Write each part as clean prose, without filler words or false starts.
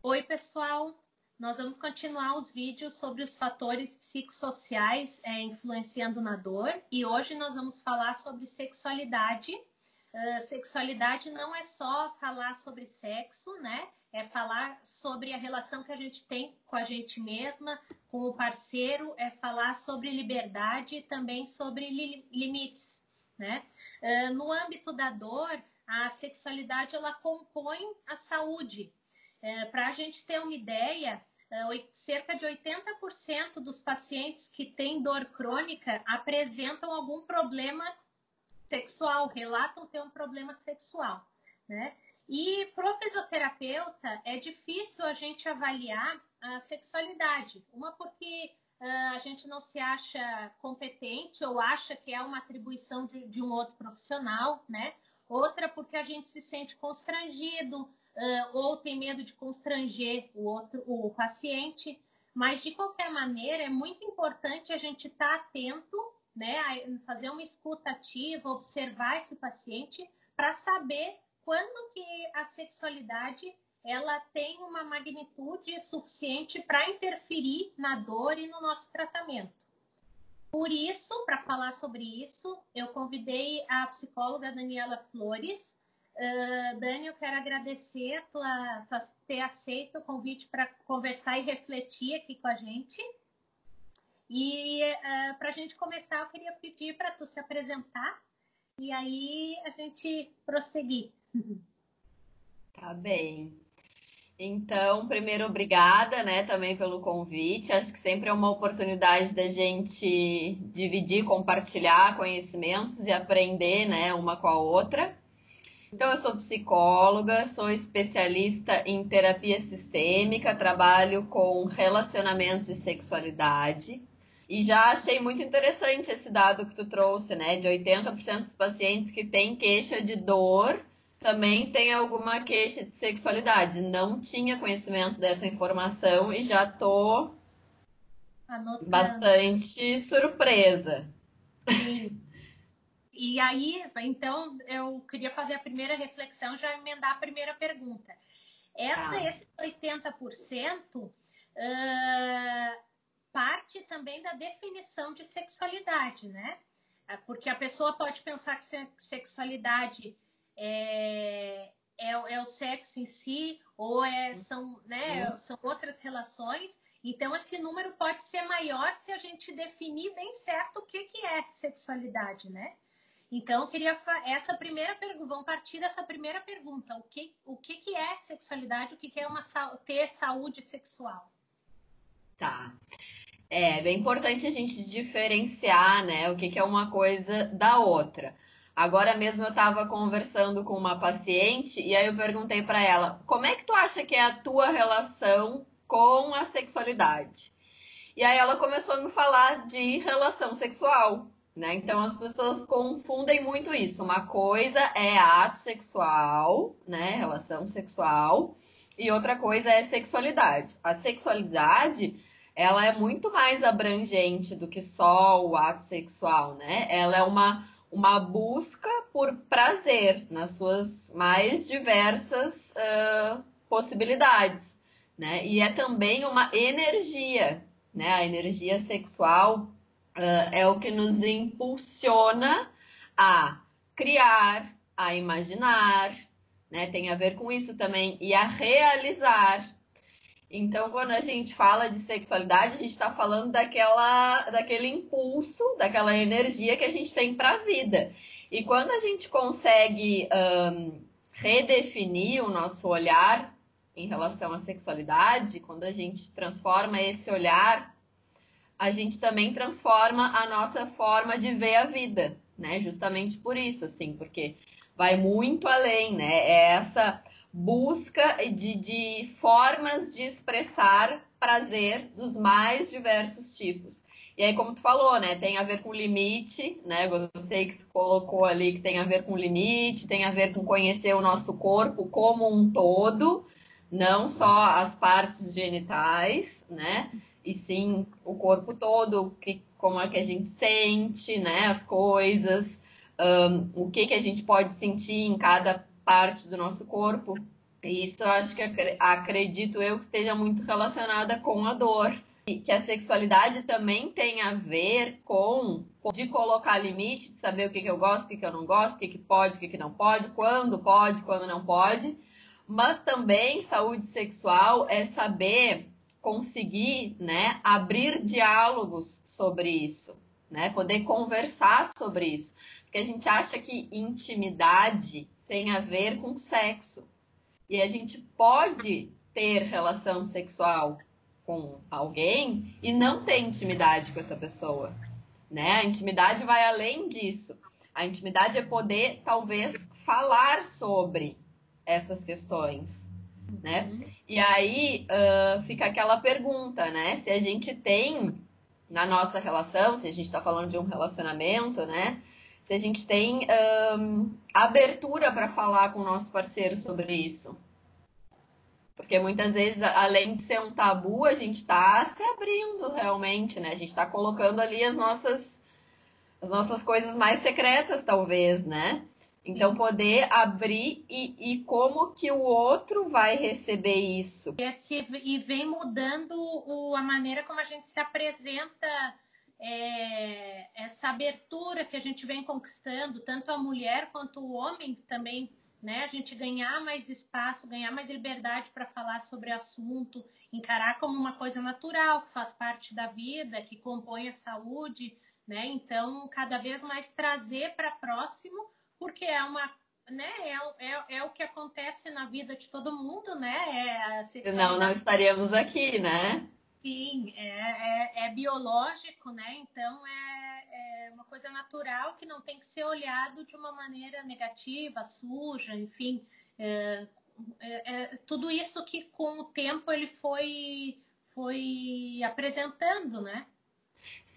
Oi, pessoal! Nós vamos continuar os vídeos sobre os fatores psicossociais influenciando na dor e hoje nós vamos falar sobre sexualidade. Sexualidade não é só falar sobre sexo, né? É falar sobre a relação que a gente tem com a gente mesma, com o parceiro, é falar sobre liberdade e também sobre limites, né? No âmbito da dor, a sexualidade ela compõe a saúde. Para a gente ter uma ideia, cerca de 80% dos pacientes que têm dor crônica apresentam algum problema sexual, relatam ter um problema sexual, né? E para o fisioterapeuta é difícil a gente avaliar a sexualidade. Uma porque a gente não se acha competente ou acha que é uma atribuição de um outro profissional, né? Outra porque a gente se sente constrangido ou tem medo de constranger o paciente. Mas, de qualquer maneira, é muito importante a gente estar atento, né, fazer uma escuta ativa, observar esse paciente para saber quando que a sexualidade ela tem uma magnitude suficiente para interferir na dor e no nosso tratamento. Por isso, para falar sobre isso, eu convidei a psicóloga Daniela Flores. Dani, eu quero agradecer tu ter aceito o convite para conversar e refletir aqui com a gente. E para a gente começar, eu queria pedir para tu se apresentar e aí a gente prosseguir. Tá bem. Então, primeiro, obrigada, né, também pelo convite. Acho que sempre é uma oportunidade da gente dividir, compartilhar conhecimentos e aprender, né, uma com a outra. Então, eu sou psicóloga, sou especialista em terapia sistêmica, trabalho com relacionamentos e sexualidade. E já achei muito interessante esse dado que tu trouxe, né? De 80% dos pacientes que têm queixa de dor também tem alguma queixa de sexualidade. Não tinha conhecimento dessa informação e já tô Anotando. bastante surpresa. Sim. E aí, então, eu queria fazer a primeira reflexão, já emendar a primeira pergunta. Tá. Esse 80% parte também da definição de sexualidade, né? Porque a pessoa pode pensar que sexualidade é o sexo em si, ou são outras relações. Então, esse número pode ser maior se a gente definir bem certo o que é sexualidade, né? Então, eu queria essa primeira pergunta, vamos partir dessa primeira pergunta. O que é sexualidade? O que é ter saúde sexual? Tá. É bem importante a gente diferenciar, né, o que que é uma coisa da outra. Agora mesmo eu estava conversando com uma paciente e aí eu perguntei para ela, como é que tu acha que é a tua relação com a sexualidade? E aí ela começou a me falar de relação sexual, né? Então as pessoas confundem muito isso. Uma coisa é ato sexual, né, relação sexual, e outra coisa é sexualidade. A sexualidade ela é muito mais abrangente do que só o ato sexual, né? Ela é uma busca por prazer nas suas mais diversas possibilidades, né? E é também uma energia, né? A energia sexual é o que nos impulsiona a criar, a imaginar, né? Tem a ver com isso também, e a realizar. Então, quando a gente fala de sexualidade, a gente está falando daquele impulso, daquela energia que a gente tem para a vida. E quando a gente consegue redefinir o nosso olhar em relação à sexualidade, quando a gente transforma esse olhar, a gente também transforma a nossa forma de ver a vida, né? Justamente por isso, assim, porque vai muito além, né? É essa busca de formas de expressar prazer dos mais diversos tipos. E aí, como tu falou, né, tem a ver com limite, né? Gostei que tu colocou ali que tem a ver com limite, tem a ver com conhecer o nosso corpo como um todo, não só as partes genitais, né? E sim o corpo todo, como é que a gente sente, né? As coisas, o que a gente pode sentir em cada parte do nosso corpo. E isso eu acho que acredito eu que esteja muito relacionada com a dor. E que a sexualidade também tem a ver com de colocar limite, de saber o que eu gosto, o que eu não gosto, o que pode, o que não pode, quando não pode. Mas também saúde sexual é saber conseguir, né, abrir diálogos sobre isso, né, poder conversar sobre isso. Porque a gente acha que intimidade tem a ver com sexo. E a gente pode ter relação sexual com alguém e não ter intimidade com essa pessoa, né? A intimidade vai além disso. A intimidade é poder, talvez, falar sobre essas questões, né? E aí fica aquela pergunta, né? Se a gente tem na nossa relação, se a gente está falando de um relacionamento, né? Se a gente tem abertura para falar com o nosso parceiro sobre isso. Porque muitas vezes, além de ser um tabu, a gente está se abrindo realmente, né? A gente está colocando ali as nossas coisas mais secretas, talvez, né? Então, poder abrir e como que o outro vai receber isso. E vem mudando a maneira como a gente se apresenta, essa abertura que a gente vem conquistando, tanto a mulher quanto o homem também, né? A gente ganhar mais espaço, ganhar mais liberdade para falar sobre o assunto, encarar como uma coisa natural, que faz parte da vida, que compõe a saúde, né? Então, cada vez mais trazer para próximo, porque é uma, né? É o que acontece na vida de todo mundo, né? Senão não estaríamos aqui, né? Sim, é biológico, né? Então é uma coisa natural que não tem que ser olhado de uma maneira negativa, suja, enfim. Tudo isso que com o tempo ele foi apresentando, né?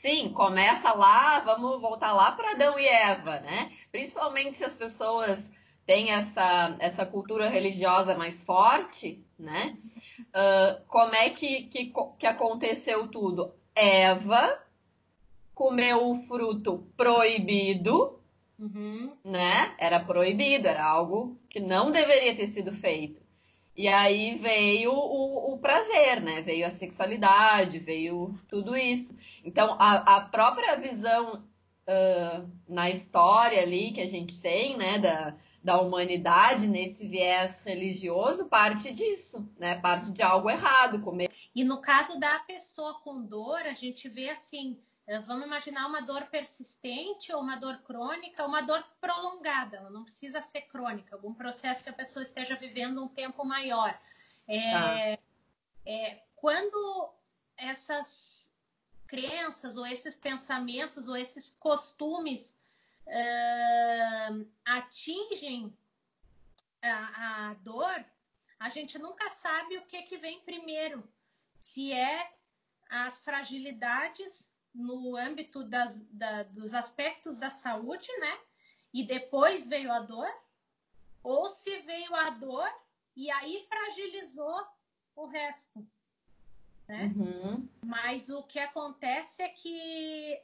Sim, começa lá, vamos voltar lá para Adão e Eva, né? Principalmente se as pessoas têm essa cultura religiosa mais forte, né? Como é que aconteceu tudo? Eva comeu o fruto proibido, né? Era proibido, era algo que não deveria ter sido feito. E aí veio o prazer, né? Veio a sexualidade, veio tudo isso. Então, a própria visão na história ali que a gente tem, né? Da humanidade nesse viés religioso, parte disso, né? Parte de algo errado. E no caso da pessoa com dor, a gente vê assim, vamos imaginar uma dor persistente ou uma dor crônica, uma dor prolongada, ela não precisa ser crônica, algum processo que a pessoa esteja vivendo um tempo maior. Quando essas crenças ou esses pensamentos ou esses costumes atingem a dor, a gente nunca sabe o que vem primeiro. Se é as fragilidades no âmbito dos aspectos da saúde, né? E depois veio a dor, ou se veio a dor e aí fragilizou o resto, né? Mas o que acontece é que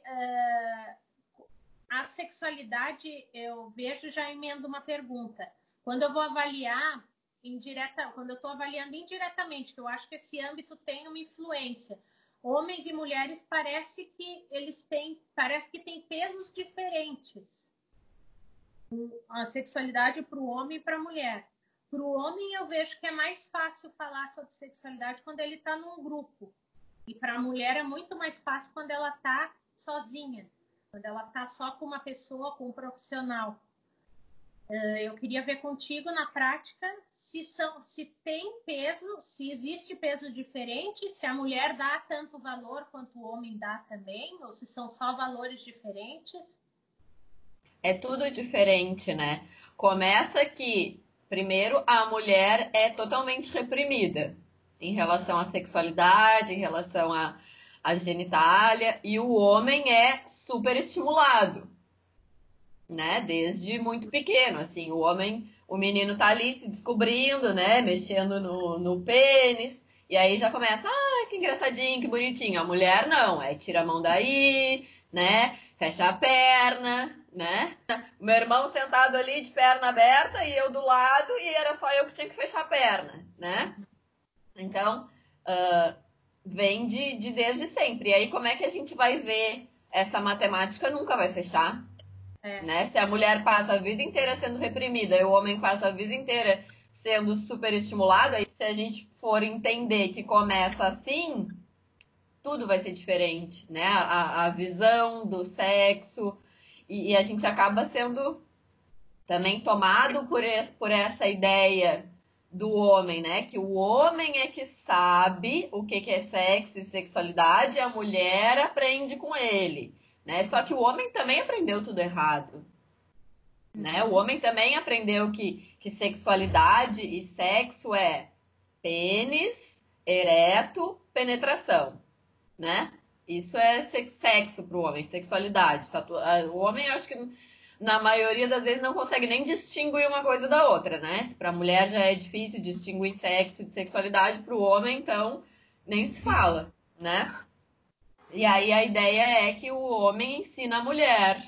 a sexualidade, eu vejo, já emendo uma pergunta. Quando eu vou avaliar quando eu estou avaliando indiretamente, que eu acho que esse âmbito tem uma influência. Homens e mulheres parece que têm pesos diferentes. A sexualidade para o homem e para a mulher. Para o homem eu vejo que é mais fácil falar sobre sexualidade quando ele está num grupo. E para a mulher é muito mais fácil quando ela está sozinha, quando ela está só com uma pessoa, com um profissional. Eu queria ver contigo na prática se tem peso, se existe peso diferente, se a mulher dá tanto valor quanto o homem dá também, ou se são só valores diferentes. É tudo diferente, né? Começa que, primeiro, a mulher é totalmente reprimida em relação à sexualidade, em relação à genitália, e o homem é super estimulado, né? Desde muito pequeno, assim, o menino tá ali se descobrindo, né? Mexendo no pênis, e aí já começa, que engraçadinho, que bonitinho. A mulher não, tira a mão daí, né? fecha a perna, né? Meu irmão sentado ali de perna aberta e eu do lado e era só eu que tinha que fechar a perna, né? Então, vem desde sempre. E aí, como é que a gente vai ver essa matemática? Nunca vai fechar, né? Se a mulher passa a vida inteira sendo reprimida e o homem passa a vida inteira sendo super estimulado, aí se a gente for entender que começa assim, tudo vai ser diferente, né? A visão do sexo e a gente acaba sendo também tomado por essa ideia do homem, né? Que o homem é que sabe o que é sexo e sexualidade, e a mulher aprende com ele, né? Só que o homem também aprendeu tudo errado, né? O homem também aprendeu que sexualidade e sexo é pênis, ereto, penetração, né? Isso é sexo pro homem, sexualidade. O homem, eu acho que na maioria das vezes não consegue nem distinguir uma coisa da outra, né? Se pra mulher já é difícil distinguir sexo de sexualidade, pro homem, então, nem se fala, né? E aí a ideia é que o homem ensina a mulher.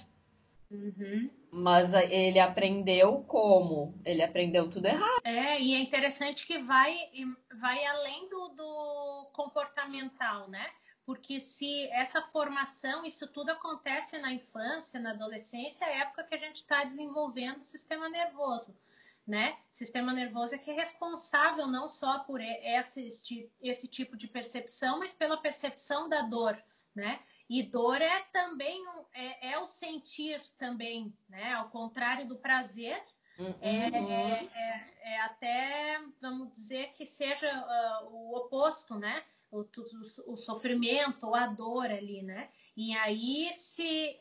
Mas ele aprendeu como? Ele aprendeu tudo errado. E é interessante que vai além do comportamental, né? Porque se essa formação, isso tudo acontece na infância, na adolescência, é a época que a gente está desenvolvendo o sistema nervoso, né? Sistema nervoso é que é responsável não só por esse tipo de percepção, mas pela percepção da dor, né? E dor é também é o sentir também, né? Ao contrário do prazer, é até, vamos dizer, que seja o oposto, né? O sofrimento ou a dor ali, né? E aí, se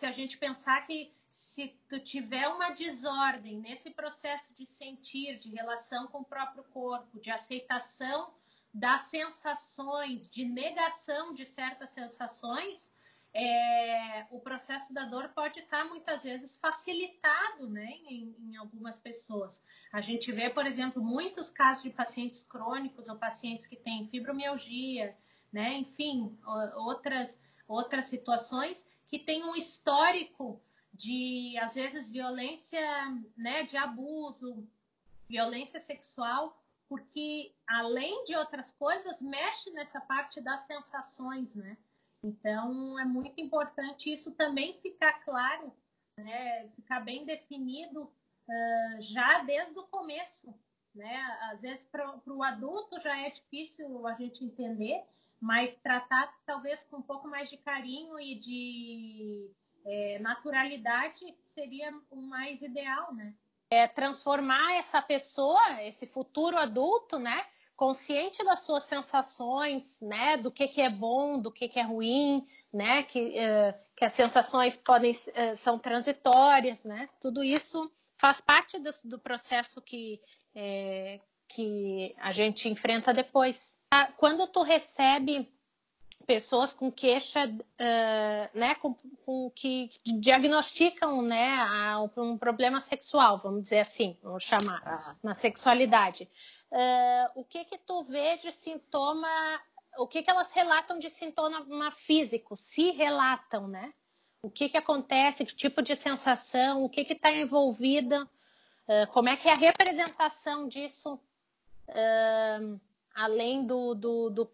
a gente pensar que se tu tiver uma desordem nesse processo de sentir, de relação com o próprio corpo, de aceitação das sensações, de negação de certas sensações, o processo da dor pode estar muitas vezes facilitado, né, em algumas pessoas. A gente vê, por exemplo, muitos casos de pacientes crônicos ou pacientes que têm fibromialgia, né, enfim, outras situações que têm um histórico de, às vezes, violência, né, de abuso, violência sexual, porque, além de outras coisas, mexe nessa parte das sensações, né? Então, é muito importante isso também ficar claro, né? Ficar bem definido já desde o começo, né? Às vezes, para o adulto já é difícil a gente entender, mas tratar talvez com um pouco mais de carinho e de naturalidade seria o mais ideal, né? Transformar essa pessoa, esse futuro adulto, né? Consciente das suas sensações, né? Do que é bom, do que é ruim, né? Que as sensações são transitórias, né? Tudo isso faz parte do processo que a gente enfrenta depois. Quando tu recebe pessoas com queixa, né, com que diagnosticam, né, um problema sexual, vamos dizer assim, vamos chamar, na sexualidade. O que tu vê de sintoma, o que elas relatam de sintoma físico, se relatam, né? O que acontece, que tipo de sensação, o que está envolvida, como é que é a representação disso, além do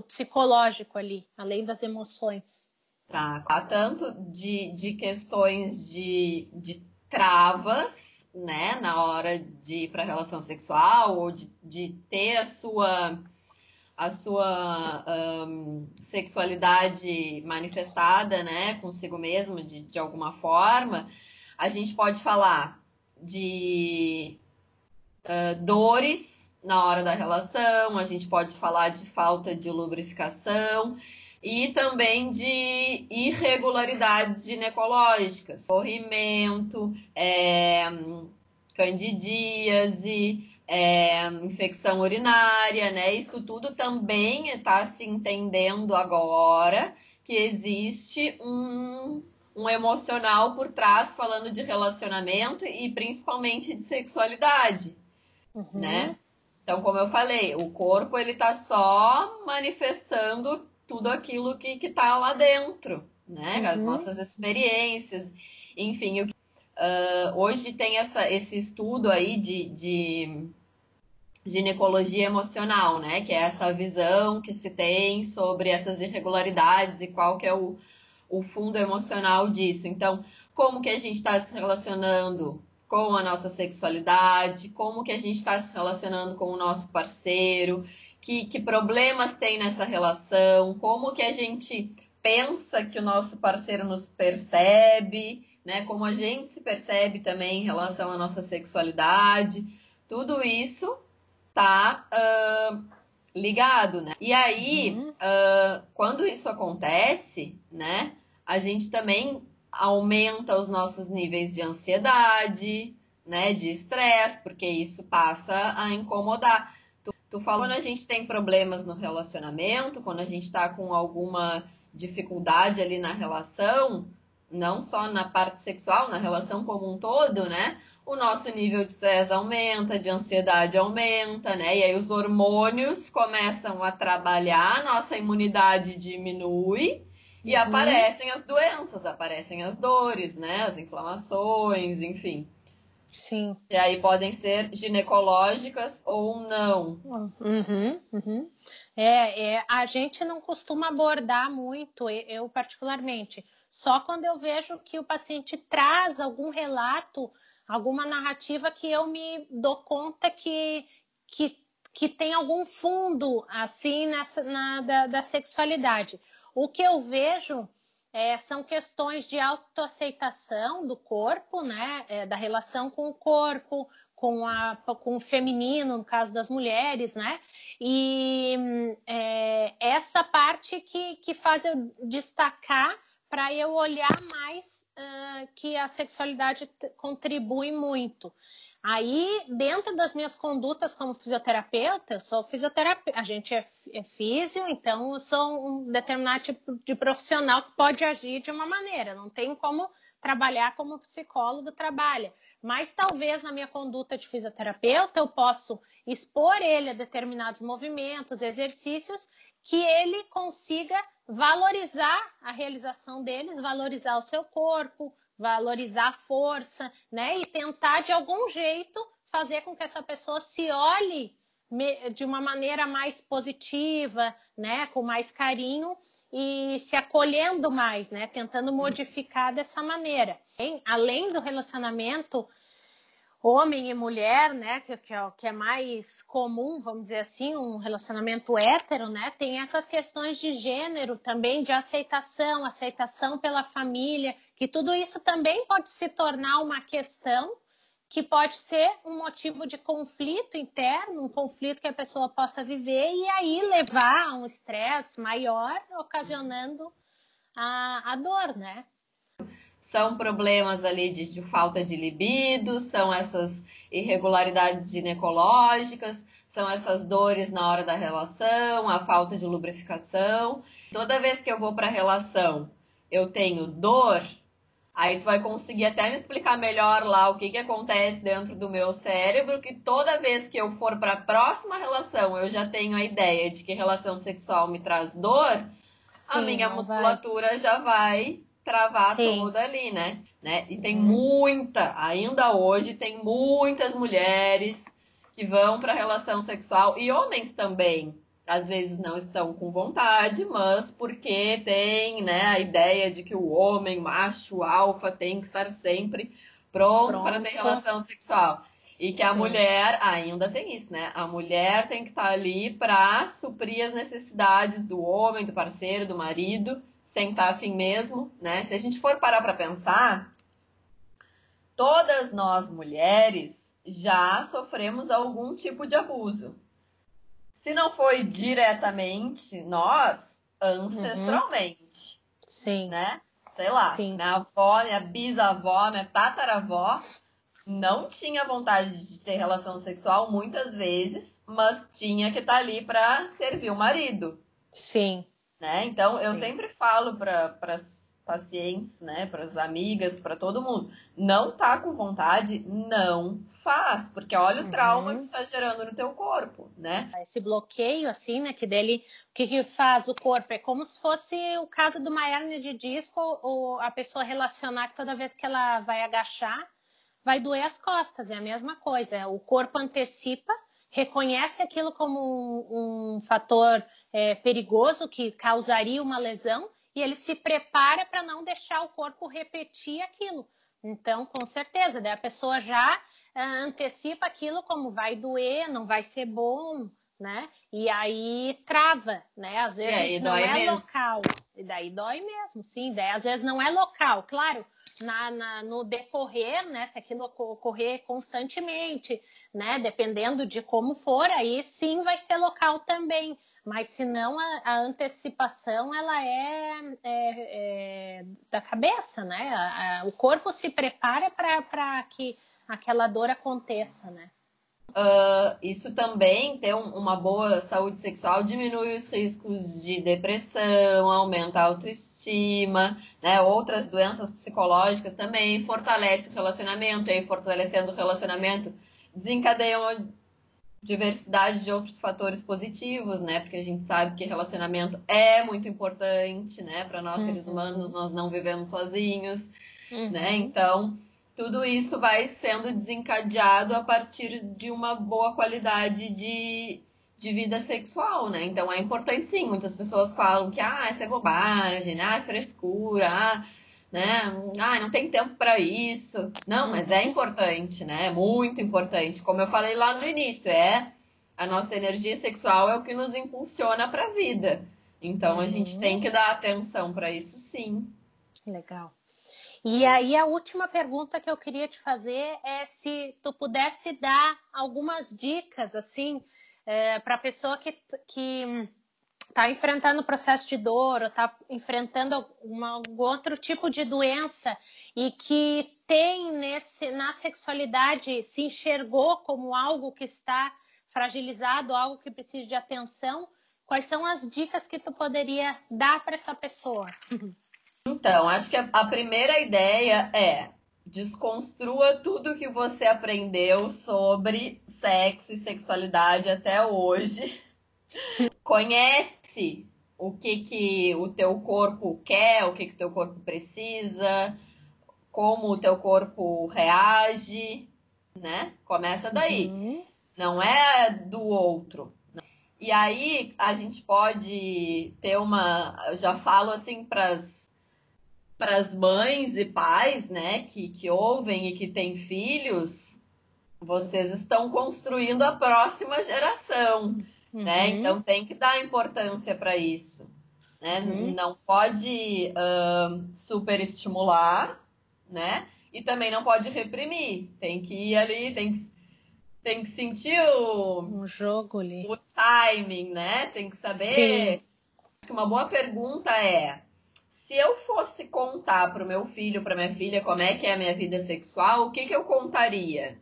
psicológico ali, além das emoções. Tá, tanto de questões de travas, né, na hora de ir para a relação sexual, ou de ter a sua sexualidade manifestada, né, consigo mesmo, de alguma forma. A gente pode falar de dores na hora da relação, a gente pode falar de falta de lubrificação e também de irregularidades ginecológicas, corrimento, candidíase, infecção urinária, né? Isso tudo também está se entendendo agora que existe um emocional por trás falando de relacionamento e principalmente de sexualidade, né? Então, como eu falei, o corpo ele tá só manifestando tudo aquilo que tá lá dentro, né? As nossas experiências, enfim. Hoje tem esse estudo aí de ginecologia emocional, né? Que é essa visão que se tem sobre essas irregularidades e qual que é o fundo emocional disso. Então, como que a gente está se relacionando com a nossa sexualidade, como que a gente está se relacionando com o nosso parceiro, que problemas tem nessa relação, como que a gente pensa que o nosso parceiro nos percebe, né? Como a gente se percebe também em relação à nossa sexualidade. Tudo isso tá ligado, né? E aí, quando isso acontece, né? A gente também aumenta os nossos níveis de ansiedade, né? De estresse, porque isso passa a incomodar. Tu falou quando a gente tem problemas no relacionamento, quando a gente tá com alguma dificuldade ali na relação, não só na parte sexual, na relação como um todo, né? O nosso nível de estresse aumenta, de ansiedade aumenta, né? E aí os hormônios começam a trabalhar, nossa imunidade diminui e aparecem as doenças, aparecem as dores, né? As inflamações, enfim. Sim. E aí podem ser ginecológicas ou não. A gente não costuma abordar muito, eu particularmente, só quando eu vejo que o paciente traz algum relato, alguma narrativa que eu me dou conta que tem algum fundo assim da sexualidade. O que eu vejo são questões de autoaceitação do corpo, né? Da relação com o corpo, com o feminino, no caso das mulheres, né? E essa parte que faz eu destacar para eu olhar mais que a sexualidade contribui muito. Aí, dentro das minhas condutas como fisioterapeuta, eu sou fisioterapeuta, a gente é físio, então eu sou um determinado tipo de profissional que pode agir de uma maneira, não tem como trabalhar como o psicólogo trabalha. Mas talvez na minha conduta de fisioterapeuta eu possa expor ele a determinados movimentos, exercícios, que ele consiga valorizar a realização deles, valorizar o seu corpo, valorizar a força, né? E tentar de algum jeito fazer com que essa pessoa se olhe de uma maneira mais positiva, né? Com mais carinho e se acolhendo mais, né? Tentando modificar dessa maneira. Além do relacionamento homem e mulher, né, que é mais comum, vamos dizer assim, um relacionamento hétero, né, tem essas questões de gênero também, de aceitação pela família, que tudo isso também pode se tornar uma questão que pode ser um motivo de conflito interno, um conflito que a pessoa possa viver e aí levar a um estresse maior, ocasionando a dor, né? São problemas ali de falta de libido, são essas irregularidades ginecológicas, são essas dores na hora da relação, a falta de lubrificação. Toda vez que eu vou para a relação, eu tenho dor, aí tu vai conseguir até me explicar melhor lá o que acontece dentro do meu cérebro, que toda vez que eu for para a próxima relação, eu já tenho a ideia de que relação sexual me traz dor, sim, a minha musculatura já vai travar toda ali, né? E tem ainda hoje, tem muitas mulheres que vão para relação sexual e homens também. Às vezes não estão com vontade, mas porque tem, né, a ideia de que o homem macho alfa tem que estar sempre pronto para ter relação sexual. E que a mulher ainda tem isso, né? A mulher tem que estar ali para suprir as necessidades do homem, do parceiro, do marido, sem estar afim mesmo, né? Se a gente for parar para pensar, todas nós mulheres já sofremos algum tipo de abuso. Se não foi diretamente nós, ancestralmente. Sim. Né? Sei lá, sim, minha avó, minha bisavó, minha tataravó não tinha vontade de ter relação sexual muitas vezes, mas tinha que estar ali para servir o marido. Sim. Né? Então, eu sempre falo para pacientes, né, para as amigas, para todo mundo. Não tá com vontade, não faz, porque olha o trauma que tá gerando no teu corpo, né? Esse bloqueio, assim, né, que dele, o que faz o corpo? É como se fosse o caso de uma hérnia de disco, ou a pessoa relacionar que toda vez que ela vai agachar, vai doer as costas, é a mesma coisa. O corpo antecipa, reconhece aquilo como um fator perigoso que causaria uma lesão, e ele se prepara para não deixar o corpo repetir aquilo. Então, com certeza, daí a pessoa já antecipa aquilo como vai doer, não vai ser bom, né? E aí trava, né? Às vezes não é mesmo. Local, e daí dói mesmo, sim. Daí às vezes não é local, claro. No decorrer, né? Se aquilo ocorrer constantemente, né? Dependendo de como for, aí sim vai ser local também. Mas se não, a antecipação ela é da cabeça, né? O corpo se prepara para que aquela dor aconteça, né? Isso também, ter uma boa saúde sexual diminui os riscos de depressão, aumenta a autoestima, né? Outras doenças psicológicas também, fortalece o relacionamento, e aí fortalecendo o relacionamento desencadeia uma diversidade de outros fatores positivos, né? Porque a gente sabe que relacionamento é muito importante, né? Para nós seres humanos, nós não vivemos sozinhos, né? Então, tudo isso vai sendo desencadeado a partir de uma boa qualidade de vida sexual, né? Então, é importante sim. Muitas pessoas falam que, isso é bobagem, é frescura, né? Não tem tempo para isso. Não, mas é importante, né? É muito importante. Como eu falei lá no início, a nossa energia sexual é o que nos impulsiona para a vida. Então, a gente tem que dar atenção para isso, sim. Legal. E aí a última pergunta que eu queria te fazer é se tu pudesse dar algumas dicas, assim, para a pessoa que está enfrentando o processo de dor ou está enfrentando algum outro tipo de doença e que tem na sexualidade se enxergou como algo que está fragilizado, algo que precisa de atenção. Quais são as dicas que tu poderia dar para essa pessoa? Então, acho que a primeira ideia é desconstrua tudo que você aprendeu sobre sexo e sexualidade até hoje. Conhece o que o teu corpo quer, o que o teu corpo precisa, como o teu corpo reage, né? Começa daí. Não é do outro. E aí a gente pode ter eu já falo assim para as mães e pais, né, que ouvem e que têm filhos, vocês estão construindo a próxima geração, né? Então tem que dar importância para isso, né? Não pode superestimular, né? E também não pode reprimir. Tem que ir ali, tem que sentir um jogo ali. O timing, né? Tem que saber. Sim. Acho que uma boa pergunta é: se eu fosse contar para o meu filho, para minha filha, como é que é a minha vida sexual, o que eu contaria?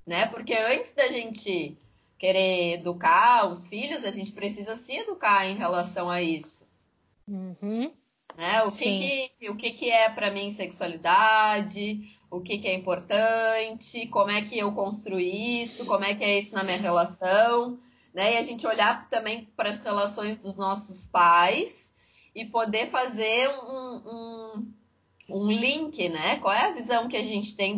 Né? Porque antes da gente querer educar os filhos, a gente precisa se educar em relação a isso. Né? O que é para mim sexualidade? O que é importante? Como é que eu construí isso? Como é que é isso na minha relação? Né? E a gente olhar também para as relações dos nossos pais e poder fazer um link, né? Qual é a visão que a gente tem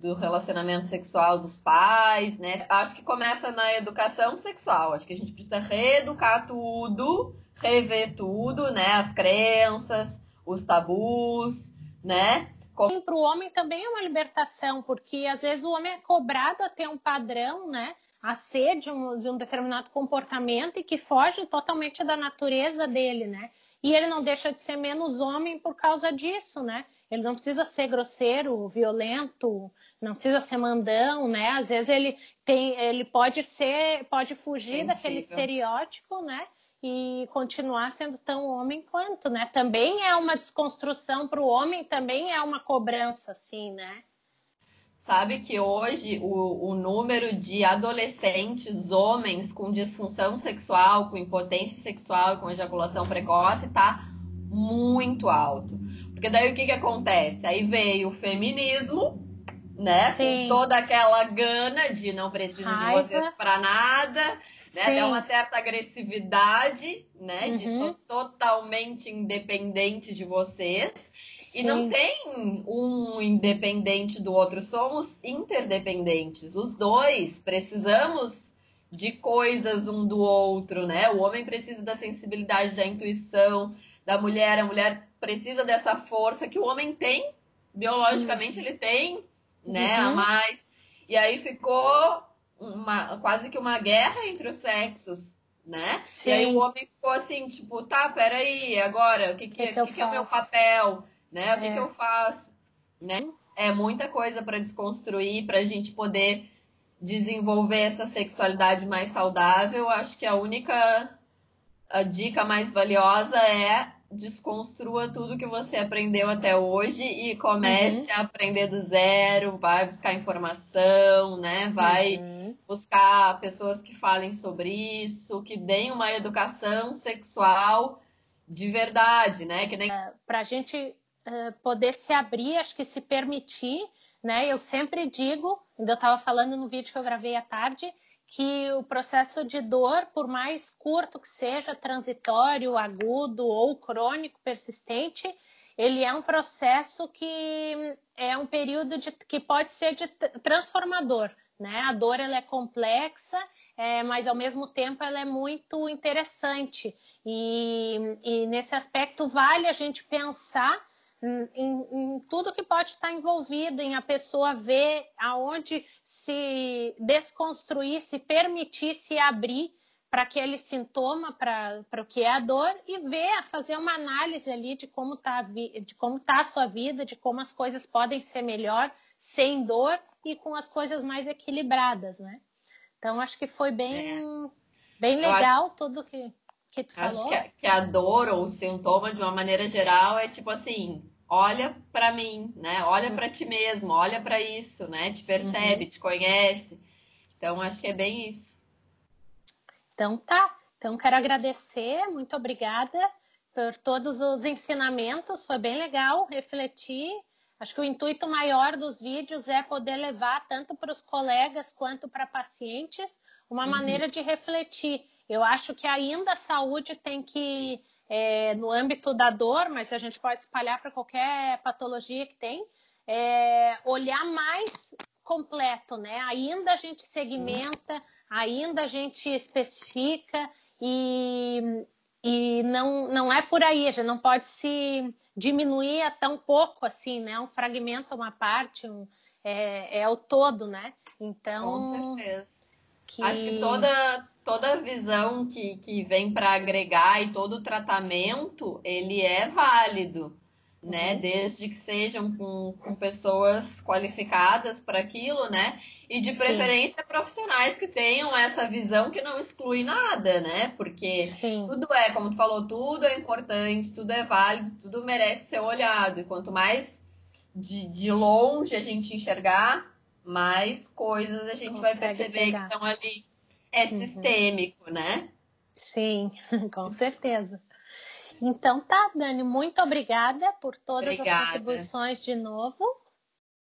do relacionamento sexual dos pais, né? Acho que começa na educação sexual. Acho que a gente precisa reeducar tudo, rever tudo, né? As crenças, os tabus, né? Para o homem também é uma libertação, porque às vezes o homem é cobrado a ter um padrão, né? A ser de um determinado comportamento e que foge totalmente da natureza dele, né? E ele não deixa de ser menos homem por causa disso, né? Ele não precisa ser grosseiro, violento, não precisa ser mandão, né? Às vezes ele pode fugir daquele estereótipo, né? E continuar sendo tão homem quanto, né? Também é uma desconstrução para o homem, também é uma cobrança, assim, né? Sabe que hoje o número de adolescentes homens com disfunção sexual, com impotência sexual, com ejaculação precoce, está muito alto. Porque daí o que acontece? Aí veio o feminismo, né? Com Sim. toda aquela gana de não preciso de vocês Raiva. para nada, né? Até uma Sim. certa agressividade, né? De sou Uhum. totalmente independente de vocês. E não Sim. tem um independente do outro, somos interdependentes. Os dois precisamos de coisas um do outro, né? O homem precisa da sensibilidade, da intuição da mulher, a mulher precisa dessa força que o homem tem, biologicamente ele tem, né? A Uhum. mais. E aí ficou quase que uma guerra entre os sexos, né? E aí o Sim. homem ficou assim, tipo, tá, peraí, agora, o que, O que eu que é o meu faço? papel, né? O que É. eu faço, né? É muita coisa para desconstruir, para a gente poder desenvolver essa sexualidade mais saudável. Acho que a dica mais valiosa é desconstrua tudo que você aprendeu até hoje e Uhum. comece a aprender do zero, vai buscar informação, né? Vai Uhum. buscar pessoas que falem sobre isso, que deem uma educação sexual de verdade, né? Que nem Para a gente poder se abrir, acho que se permitir, né? Eu sempre digo, ainda eu estava falando no vídeo que eu gravei à tarde, que o processo de dor, por mais curto que seja, transitório, agudo ou crônico, persistente, ele é um processo que é um período que pode ser transformador, né? A dor ela é complexa, mas ao mesmo tempo ela é muito interessante. E nesse aspecto vale a gente pensar em tudo que pode estar envolvido, em a pessoa ver aonde se desconstruir, se permitir se abrir para aquele sintoma, para o que é a dor, e ver, fazer uma análise ali de como está a sua vida, de como as coisas podem ser melhor sem dor e com as coisas mais equilibradas, né? Então, acho que foi é, bem eu acho, legal tudo que tu acho falou. que a dor ou o sintoma, de uma maneira geral, é tipo assim, olha pra mim, né? Olha pra ti mesmo, olha pra isso, né? Te percebe, Uhum. te conhece. Então, acho que é bem isso. Então tá. Então quero agradecer, muito obrigada por todos os ensinamentos, foi bem legal refletir. Acho que o intuito maior dos vídeos é poder levar tanto para os colegas quanto para pacientes uma Uhum. maneira de refletir. Eu acho que ainda a saúde tem que, no âmbito da dor, mas a gente pode espalhar para qualquer patologia que tem, olhar mais completo, né? Ainda a gente segmenta, ainda a gente especifica e não é por aí, a gente não pode se diminuir a tão pouco assim, né? Um fragmento, uma parte, é o todo, né? Com Então, certeza. Acho que que toda visão que vem para agregar e todo tratamento, ele é válido, né? uhum, Desde que sejam com pessoas qualificadas para aquilo, né? E de sim, preferência profissionais que tenham essa visão que não exclui nada, né? Porque sim, tudo é, como tu falou, tudo é importante, tudo é válido, tudo merece ser olhado. E quanto mais de longe a gente enxergar, mais coisas a gente vai consegue perceber que pegar. estão ali. É Uhum, sistêmico, né? sim, com certeza. Então tá, Dani, muito obrigada por todas as Obrigada. contribuições de novo.